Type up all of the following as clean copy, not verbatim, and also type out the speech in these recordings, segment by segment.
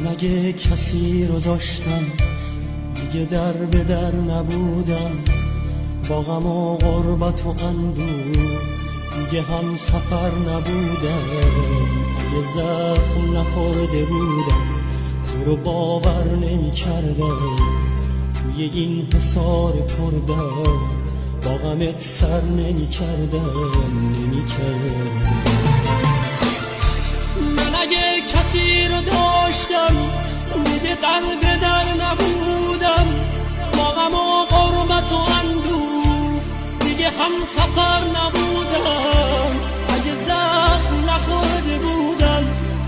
اگه کسی رو داشتم دیگه در به در نبودم، با غم و غربت و اندوه دیگه هم سفر نبودم. اگه زخم نخورده بودم تو رو باور نمی کردم، توی این حصار پردم با غمت سر نمی کردم. من اگه کسی رو داشتم دیگه در به در نبودم، با غم و غربت و اندوه دیگه هم سفر نبودم. اگه زخم نخورده بودم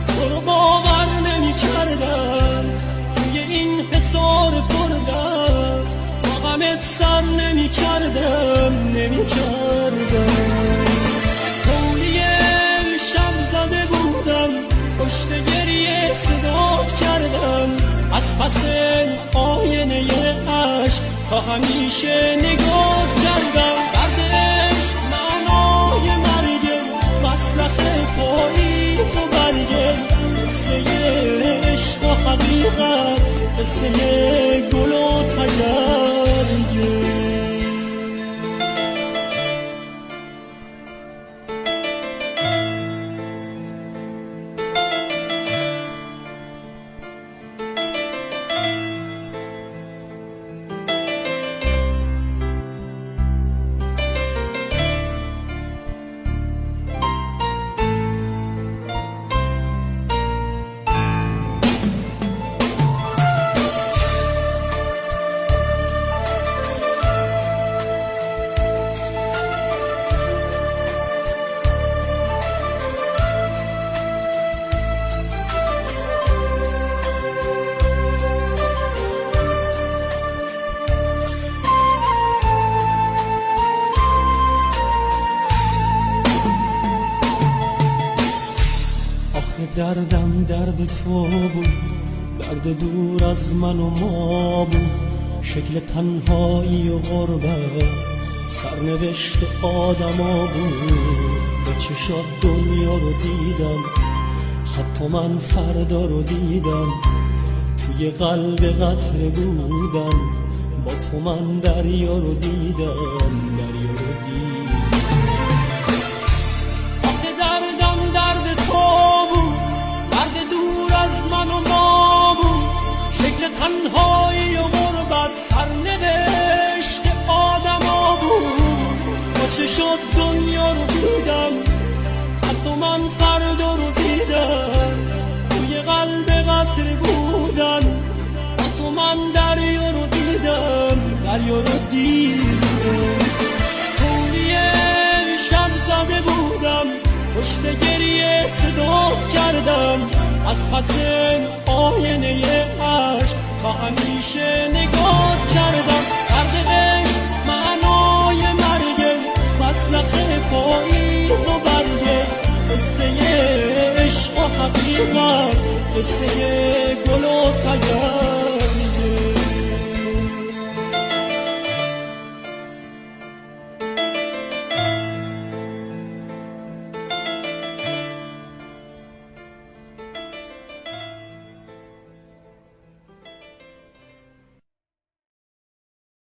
تو رو باور نمی کردم، توی این حصار پردم با غمت سر نمی کردم. کولی شب زده بودم پشت گریه صدات کردم، از پس آینه عشق تا همیشه نگات کردم. دردش معنای مرگه، مسلخ پاییز و برگه، قصه عشق و حقیقت، قصه گل و تگرگه. دردم درد تو بود، درد دور از من و ما بود، شکل تنهایی و غربت سرنوشت آدما بود. به چشات دنیا رو دیدم، حتی من فردا رو دیدم، توی قلب قطره بودم، با تو من دریا رو دیدم. آخه دردم درد تو بود، درد دور از من و ما بود، شکل تنهایی و غربت سرنوشت آدما بود. با چشات دنیا رو دیدم، حتی من فردا رو دیدم، توی قلب قطره بودن، با تو من دریا رو دیدم. کولی شب زده بودم پشت گریه صدات کردم، از پس آینه عشق تا همیشه نگات کردم. دردش معنای مرگه، مسلخ پاییز و برگه، قصه عشق و حقیقت، قصه گل و تگرگه.